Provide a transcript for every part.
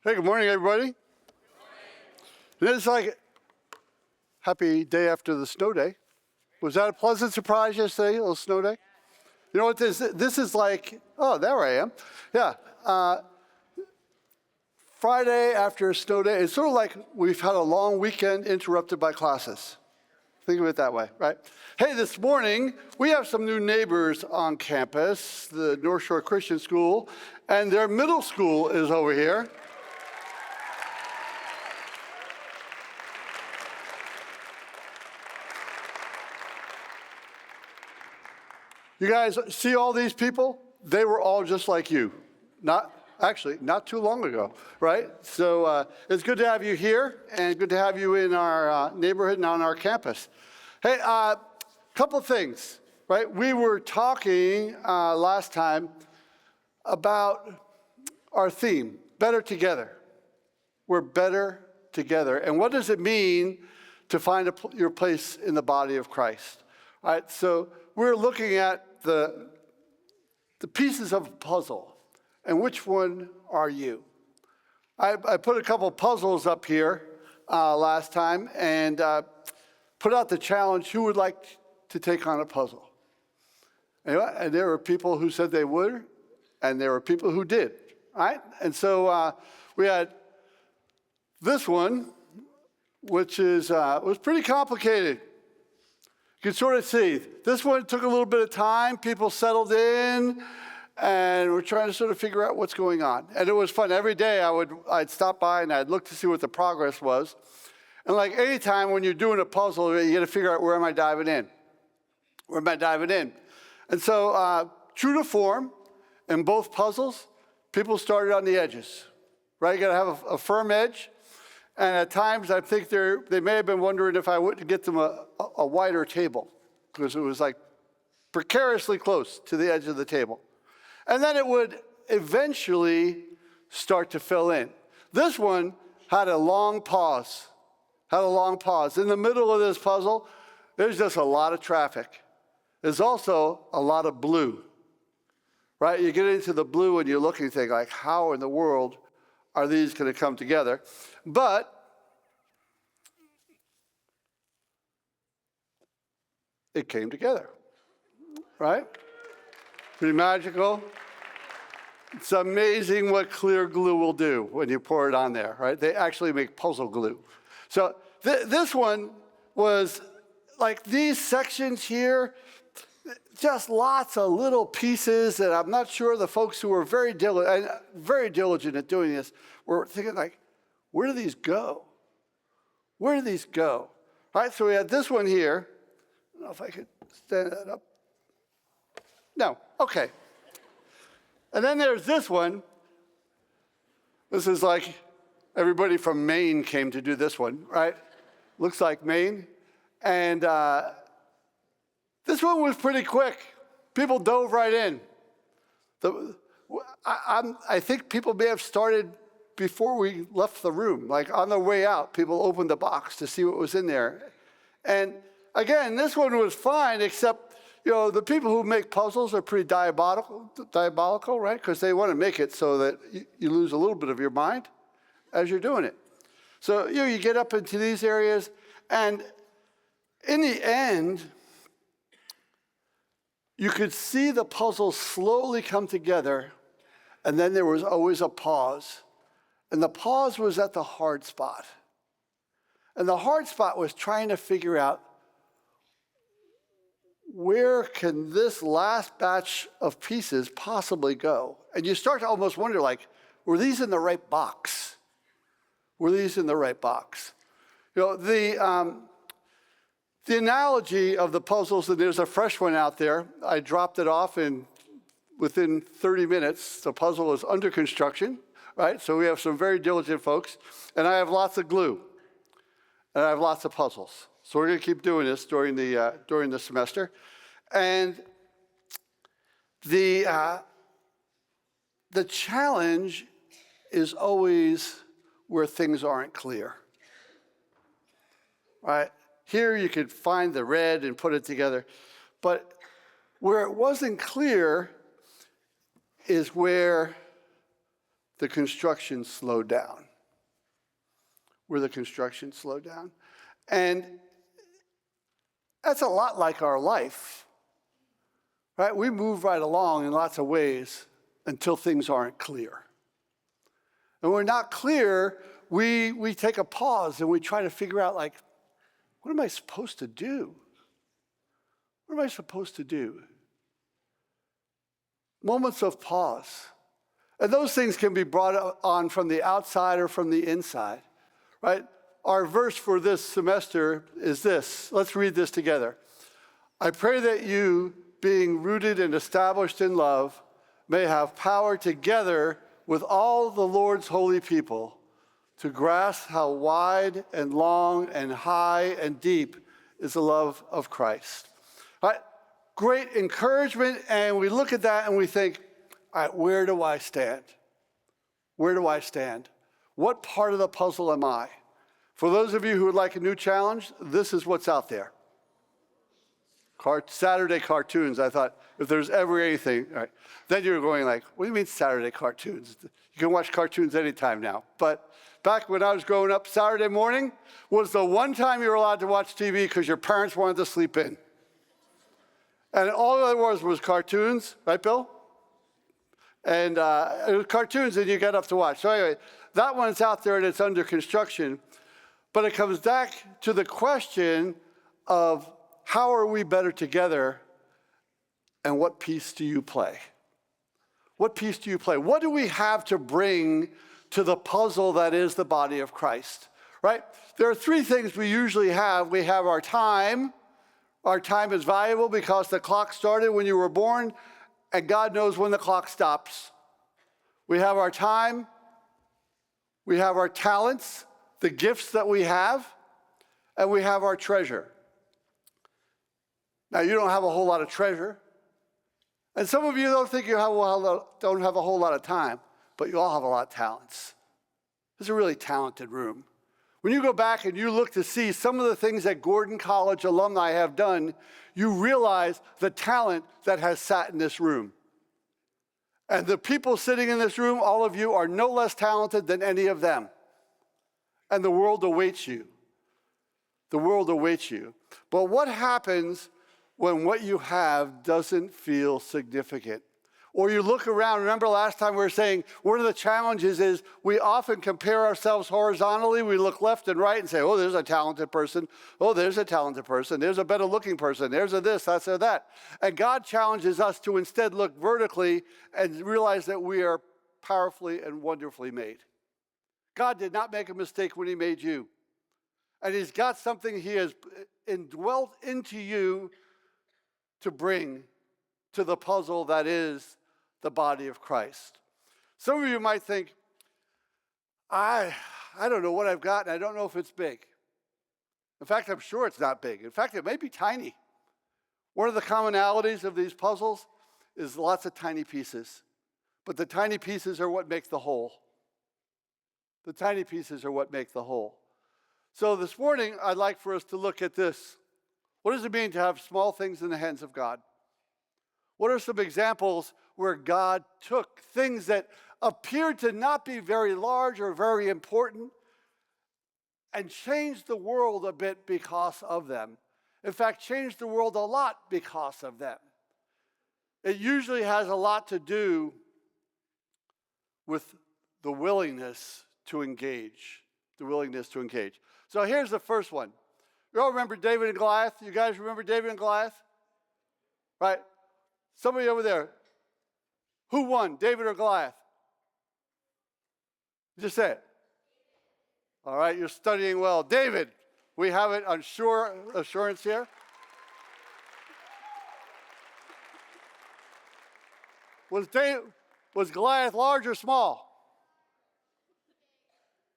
Hey, good morning, everybody. It's like happy day after the snow day. Was that a pleasant surprise yesterday, a little snow day? You know what this is like? Oh, there I am. Yeah. Friday after a snow day, it's sort of like we've had a long weekend interrupted by classes. Think of it that way, right? Hey, this morning, we have some new neighbors on campus, the North Shore Christian School, and their middle school is over here. You guys see all these people? They were all just like you. Not too long ago, right? So it's good to have you here and good to have you in our neighborhood and on our campus. Hey, couple things, right? We were talking last time about our theme, Better Together. We're better together. And what does it mean to find your place in the body of Christ? All right, so we're looking at the pieces of a puzzle, and which one are you? I put a couple puzzles up here last time and put out the challenge, who would like to take on a puzzle? And there were people who said they would, and there were people who did, right? And so we had this one, which was pretty complicated. You can sort of see, this one took a little bit of time, people settled in, and we're trying to sort of figure out what's going on. And it was fun. Every day I'd stop by and I'd look to see what the progress was. And like any time when you're doing a puzzle, you got to figure out, where am I diving in? Where am I diving in? And so true to form, in both puzzles, people started on the edges, right? You got to have a firm edge. And at times, I think they may have been wondering if I wouldn't get them a wider table, because it was like precariously close to the edge of the table. And then it would eventually start to fill in. This one had a long pause, In the middle of this puzzle, there's just a lot of traffic. There's also a lot of blue, right? You get into the blue and you're looking, think like, how in the world are these going to come together? But it came together, right? Pretty magical. It's amazing what clear glue will do when you pour it on there, right? They actually make puzzle glue. So this one was like these sections here, just lots of little pieces, and I'm not sure the folks who were very diligent at doing this were thinking like, where do these go? Where do these go? All right, so we had this one here. I don't know if I could stand that up. No, okay. And then there's this one. This is like everybody from Maine came to do this one, right? Looks like Maine. And this one was pretty quick. People dove right in. I think people may have started before we left the room. Like on the way out, people opened the box to see what was in there. And again, this one was fine, except, the people who make puzzles are pretty diabolical, right? Because they want to make it so that you lose a little bit of your mind as you're doing it. So, you get up into these areas, and in the end, you could see the puzzle slowly come together, and then there was always a pause. And the pause was at the hard spot. And the hard spot was trying to figure out, where can this last batch of pieces possibly go? And you start to almost wonder, like, were these in the right box? Were these in the right box? The analogy of the puzzles, and there's a fresh one out there. I dropped it off, and within 30 minutes, the puzzle is under construction, right? So we have some very diligent folks, and I have lots of glue, and I have lots of puzzles. So we're going to keep doing this during the semester, and the challenge is always where things aren't clear, right? Here you could find the red and put it together, but where it wasn't clear is where the construction slowed down. Where the construction slowed down. And that's a lot like our life, right? We move right along in lots of ways until things aren't clear. And when we're not clear, we take a pause and we try to figure out, like, what am I supposed to do? What am I supposed to do? Moments of pause. And those things can be brought on from the outside or from the inside, right? Our verse for this semester is this. Let's read this together. I pray that you, being rooted and established in love, may have power together with all the Lord's holy people to grasp how wide and long and high and deep is the love of Christ. All right? Great encouragement, and we look at that and we think, all right, where do I stand? Where do I stand? What part of the puzzle am I? For those of you who would like a new challenge, this is what's out there. Saturday cartoons. I thought, if there's ever anything, all right, then you're going like, what do you mean Saturday cartoons? You can watch cartoons anytime now. But back when I was growing up, Saturday morning was the one time you were allowed to watch TV because your parents wanted to sleep in. And all there was cartoons, right, Bill? And it was cartoons that you got up to watch. So anyway, that one's out there and it's under construction. But it comes back to the question of how are we better together and what piece do you play? What piece do you play? What do we have to bring to the puzzle that is the body of Christ, right? There are three things we usually have. We have our time. Our time is valuable because the clock started when you were born, and God knows when the clock stops. We have our time. We have our talents, the gifts that we have, and we have our treasure. Now, you don't have a whole lot of treasure, and some of you don't think you don't have a whole lot of time, but you all have a lot of talents. It's a really talented room. When you go back and you look to see some of the things that Gordon College alumni have done, you realize the talent that has sat in this room. And the people sitting in this room, all of you, are no less talented than any of them. And the world awaits you. The world awaits you. But what happens when what you have doesn't feel significant? Or you look around, remember last time we were saying one of the challenges is we often compare ourselves horizontally. We look left and right and say, oh, there's a talented person. Oh, there's a talented person. There's a better looking person. There's a this, that's a that. And God challenges us to instead look vertically and realize that we are powerfully and wonderfully made. God did not make a mistake when he made you. And he's got something he has indwelt into you to bring to the puzzle that is the body of Christ. Some of you might think, I don't know what I've got, and I don't know if it's big. In fact, I'm sure it's not big. In fact, it may be tiny. One of the commonalities of these puzzles is lots of tiny pieces. But the tiny pieces are what make the whole. The tiny pieces are what make the whole. So this morning, I'd like for us to look at this. What does it mean to have small things in the hands of God? What are some examples where God took things that appeared to not be very large or very important and changed the world a bit because of them? In fact, changed the world a lot because of them. It usually has a lot to do with the willingness to engage. The willingness to engage. So here's the first one. You all remember David and Goliath? You guys remember David and Goliath? Right? Somebody over there. Who won, David or Goliath? Just say it. All right, you're studying well. David, we have it on assurance here. Was Goliath large or small?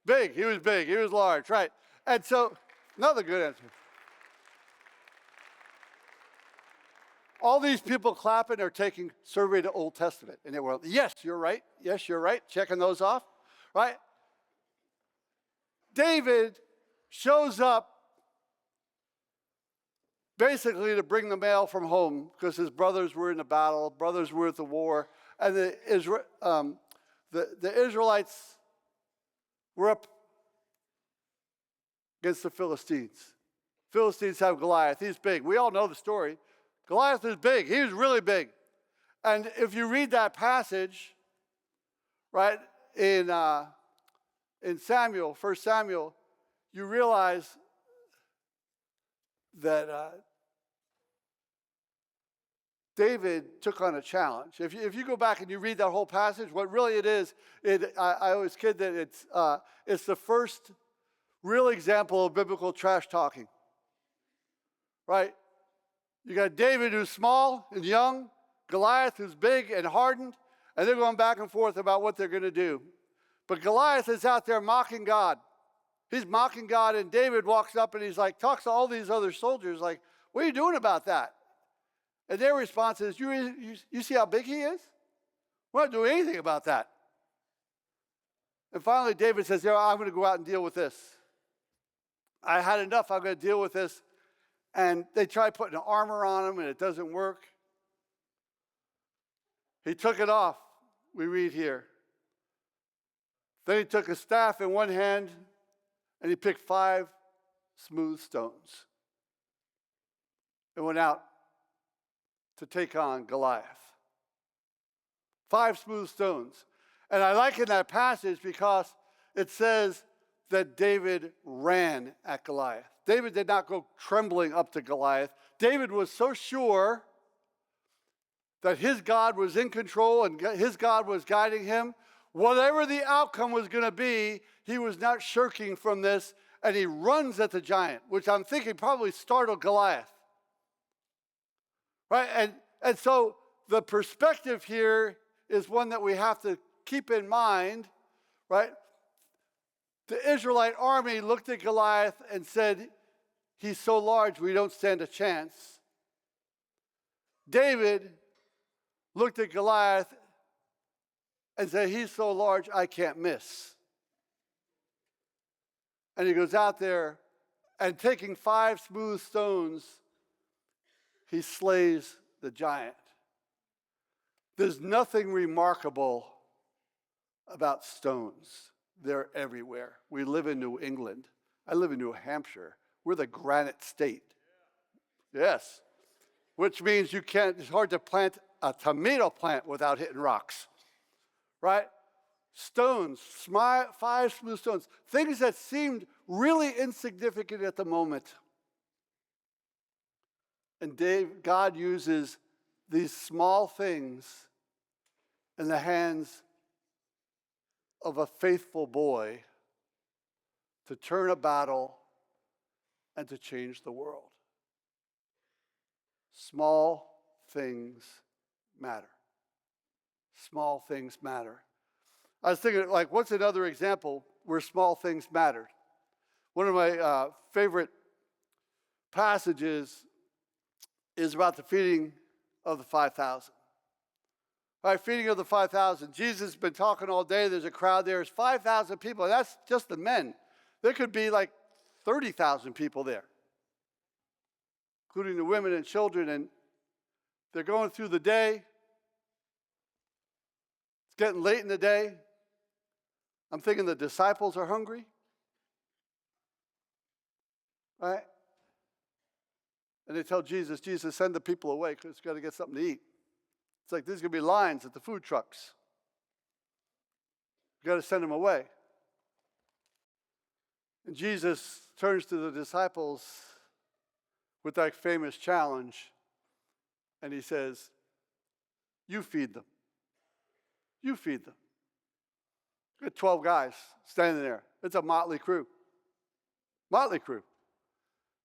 Big. He was big. He was large, right. And so, another good answer. All these people clapping are taking survey to Old Testament. And they were, yes, you're right. Yes, you're right. Checking those off, right? David shows up basically to bring the mail from home because his brothers were in the battle, brothers were at the war, and The Israelites were up against the Philistines. Philistines have Goliath. He's big. We all know the story. Goliath is big. He was really big. And if you read that passage, right, in Samuel, 1 Samuel, you realize that David took on a challenge. If you go back and you read that whole passage, what really it is, I always kid that it's the first real example of biblical trash talking. Right? You got David who's small and young, Goliath who's big and hardened, and they're going back and forth about what they're going to do. But Goliath is out there mocking God. He's mocking God, and David walks up and he's like, talks to all these other soldiers like, what are you doing about that? And their response is, you see how big he is? We're not doing anything about that. And finally David says, I'm going to go out and deal with this. I had enough. I'm going to deal with this. And they try putting armor on him, and it doesn't work. He took it off, we read here. Then he took a staff in one hand, and he picked 5 smooth stones and went out to take on Goliath. 5 smooth stones. And I like in that passage because it says that David ran at Goliath. David did not go trembling up to Goliath. David was so sure that his God was in control and his God was guiding him. Whatever the outcome was going to be, he was not shirking from this, and he runs at the giant, which I'm thinking probably startled Goliath. Right? And so the perspective here is one that we have to keep in mind, right? The Israelite army looked at Goliath and said, he's so large, we don't stand a chance. David looked at Goliath and said, he's so large, I can't miss. And he goes out there, and taking 5 smooth stones, he slays the giant. There's nothing remarkable about stones. They're everywhere. We live in New England. I live in New Hampshire. We're the granite state. Yes. Which means it's hard to plant a tomato plant without hitting rocks. Right? Stones, 5 smooth stones, things that seemed really insignificant at the moment. And God uses these small things in the hands of a faithful boy to turn a battle and to change the world. Small things matter. Small things matter. I was thinking, like, what's another example where small things mattered? One of my favorite passages is about the feeding of the 5,000. All right, feeding of the 5,000. Jesus has been talking all day. There's a crowd there. There's 5,000 people, and that's just the men. There could be like 30,000 people there, including the women and children, and they're going through the day. It's getting late in the day. I'm thinking the disciples are hungry, right? And they tell Jesus, send the people away because it's got to get something to eat. It's like there's going to be lines at the food trucks. You've got to send them away. And Jesus turns to the disciples with that famous challenge, and he says, you feed them. You feed them. Got 12 guys standing there. It's a motley crew. Motley crew.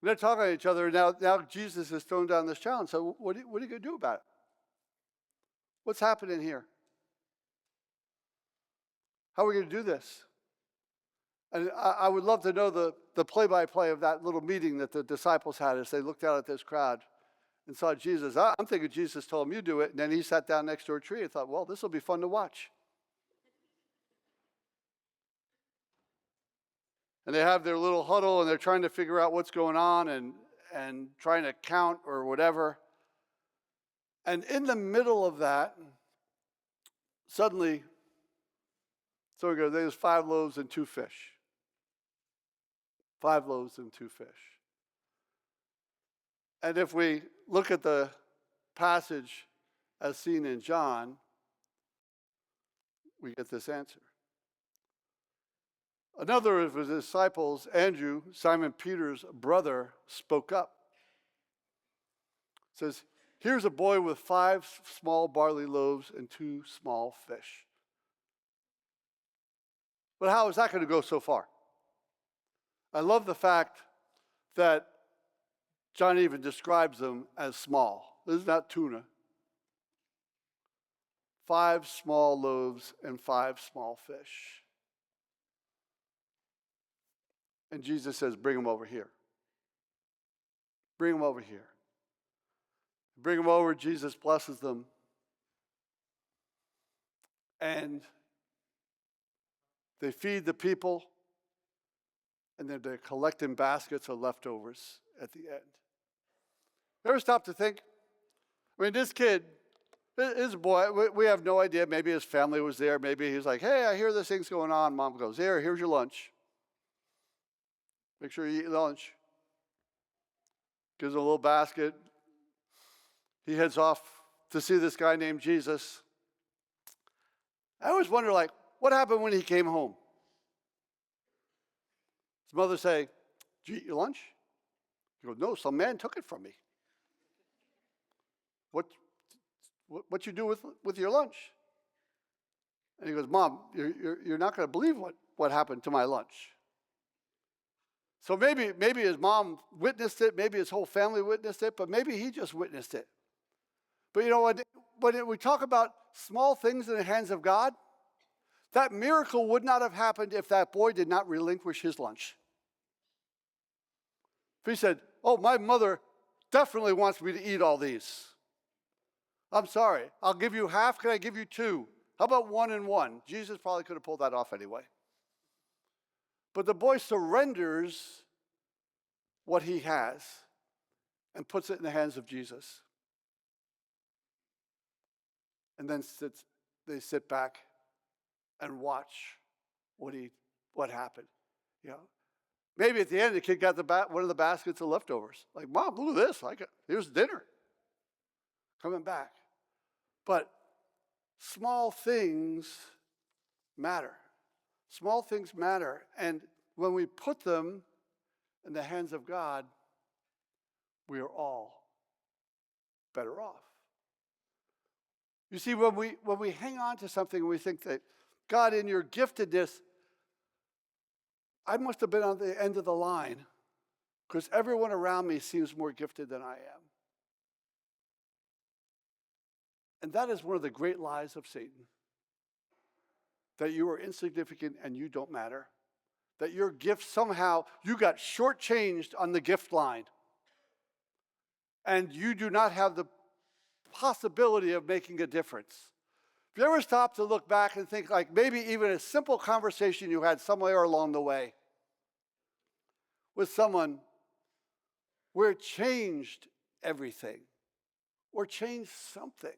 And they're talking to each other. Now Jesus has thrown down this challenge. So what are you going to do about it? What's happening here? How are we going to do this? And I would love to know the play-by-play of that little meeting that the disciples had as they looked out at this crowd and saw Jesus. I'm thinking Jesus told them, you do it. And then he sat down next to a tree and thought, well, this will be fun to watch. And they have their little huddle, and they're trying to figure out what's going on and trying to count or whatever. And in the middle of that, suddenly So we go, there's 5 loaves and 2 fish. 5 loaves and 2 fish. And if we look at the passage as seen in John, we get this answer. Another of his disciples, Andrew, Simon Peter's brother, spoke up. Says, here's a boy with 5 small barley loaves and 2 small fish. But how is that going to go so far? I love the fact that John even describes them as small. This is not tuna. 5 small loaves and 5 small fish. And Jesus says, bring them over here. Bring them over here. Bring them over, Jesus blesses them. And they feed the people, and then they're collecting baskets of leftovers at the end. Ever stop to think? I mean, this kid, his boy, we have no idea. Maybe his family was there. Maybe he's like, hey, I hear this thing's going on. Mom goes, here's your lunch. Make sure you eat lunch. Gives him a little basket. He heads off to see this guy named Jesus. I always wonder, like, what happened when he came home? His mother say, did you eat your lunch? He goes, no, some man took it from me. What you do with your lunch? And he goes, Mom, you're not going to believe what happened to my lunch. So maybe his mom witnessed it, maybe his whole family witnessed it, but maybe he just witnessed it. But you know what? When we talk about small things in the hands of God, that miracle would not have happened if that boy did not relinquish his lunch. If he said, oh, my mother definitely wants me to eat all these. I'm sorry, I'll give you half, can I give you 2? How about 1 and 1? Jesus probably could have pulled that off anyway. But the boy surrenders what he has and puts it in the hands of Jesus. And then they sit back and watch what happened. You know, maybe at the end the kid got one of the baskets of leftovers. Like, Mom, look at this! Here's dinner. Coming back, but small things matter. Small things matter, and when we put them in the hands of God, we are all better off. You see, when we hang on to something, we think that, God, in your giftedness, I must have been on the end of the line because everyone around me seems more gifted than I am. And that is one of the great lies of Satan, that you are insignificant and you don't matter, that your gift somehow, you got shortchanged on the gift line, and you do not have the possibility of making a difference. If you ever stop to look back and think, like, maybe even a simple conversation you had somewhere along the way with someone where it changed everything, or changed something,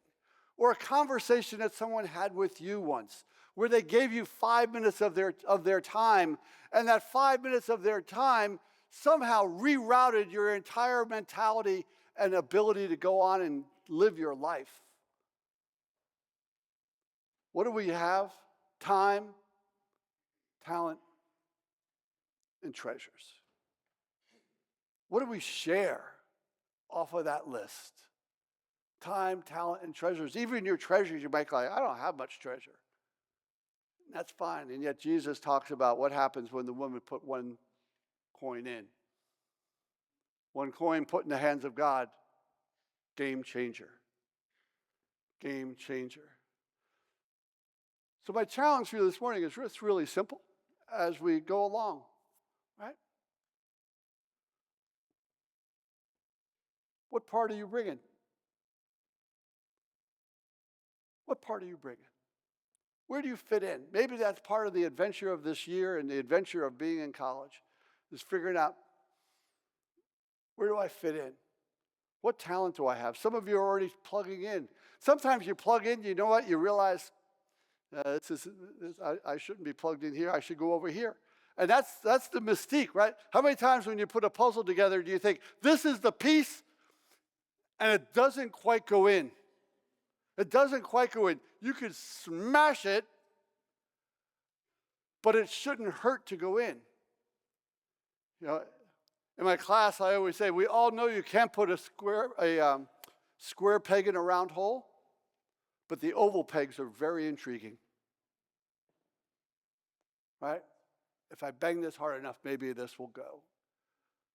or a conversation that someone had with you once, where they gave you 5 minutes of their time, and that 5 minutes of their time somehow rerouted your entire mentality and ability to go on and live your life. What do we have? Time, talent, and treasures. What do we share off of that list? Time, talent, and treasures. Even your treasures, you might go, I don't have much treasure. That's fine. And yet Jesus talks about what happens when the woman put 1 coin in. 1 coin put in the hands of God. Game changer. Game changer. So my challenge for you this morning is it's really simple as we go along, right? What part are you bringing? What part are you bringing? Where do you fit in? Maybe that's part of the adventure of this year and the adventure of being in college, is figuring out, where do I fit in? What talent do I have? Some of you are already plugging in. Sometimes you plug in, you know what? You realize I shouldn't be plugged in here. I should go over here. And that's the mystique, right? How many times when you put a puzzle together do you think, this is the piece, and it doesn't quite go in? It doesn't quite go in. You could smash it, but it shouldn't hurt to go in. You know, in my class, I always say, we all know you can't put a square peg in a round hole, but the oval pegs are very intriguing. Right? If I bang this hard enough, maybe this will go.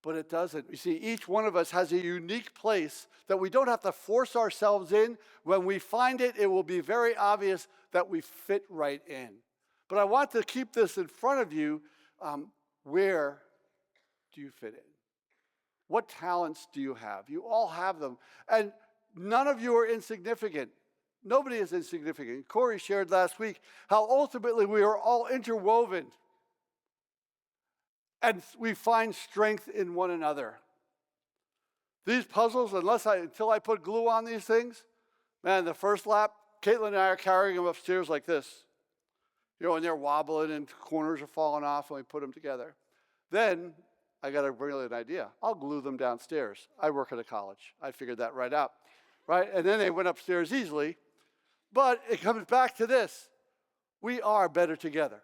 But it doesn't. You see, each one of us has a unique place that we don't have to force ourselves in. When we find it, it will be very obvious that we fit right in. But I want to keep this in front of you. Where do you fit in? What talents do you have? You all have them. And none of you are insignificant. Nobody is insignificant. Corey shared last week how ultimately we are all interwoven. And we find strength in one another. These puzzles, until I put glue on these things, man, the first lap, Caitlin and I are carrying them upstairs like this. You know, and they're wobbling and corners are falling off when we put them together. Then I got a brilliant idea. I'll glue them downstairs. I work at a college. I figured that right out. Right? And then they went upstairs easily. But it comes back to this. We are better together.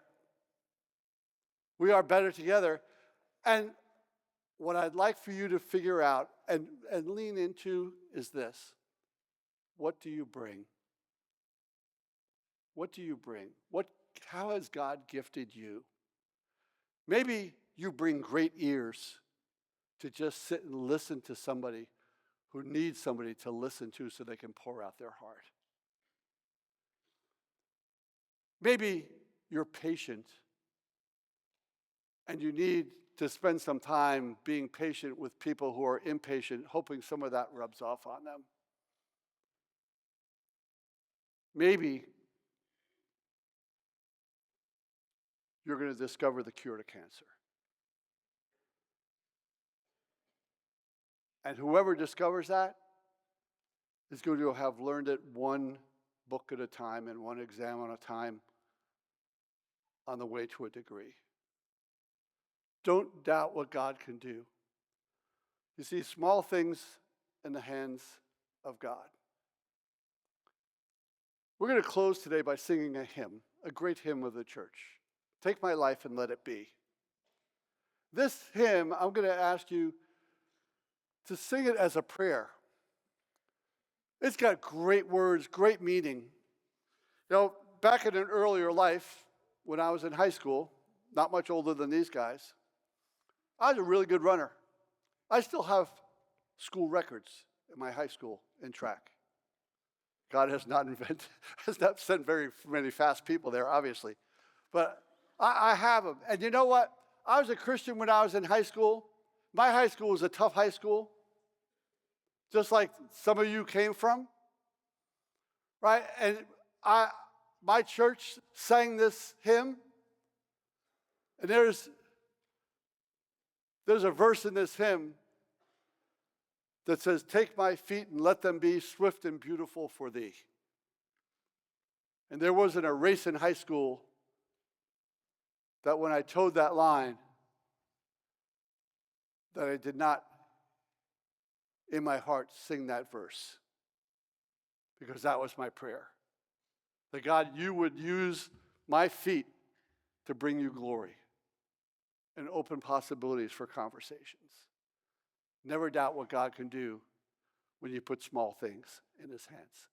We are better together. And what I'd like for you to figure out and lean into is this. What do you bring? What do you bring? How has God gifted you? Maybe you bring great ears to just sit and listen to somebody who needs somebody to listen to so they can pour out their heart. Maybe you're patient and you need to spend some time being patient with people who are impatient, hoping some of that rubs off on them. Maybe you're going to discover the cure to cancer. And whoever discovers that is going to have learned it one book at a time and one exam at a time on the way to a degree. Don't doubt what God can do. You see, small things in the hands of God. We're going to close today by singing a hymn, a great hymn of the church. Take my life and let it be. This hymn, I'm going to ask you to sing it as a prayer. It's got great words, great meaning. You know, back in an earlier life, when I was in high school, not much older than these guys, I was a really good runner. I still have school records in my high school in track. God has not sent very many fast people there, obviously. But I have them. And you know what? I was a Christian when I was in high school. My high school was a tough high school, just like some of you came from, right? And my church sang this hymn, and there's a verse in this hymn that says, "Take my feet and let them be swift and beautiful for thee." And there wasn't a race in high school that when I towed that line, that I did not, in my heart, sing that verse. Because that was my prayer. That God, you would use my feet to bring you glory and open possibilities for conversations. Never doubt what God can do when you put small things in his hands.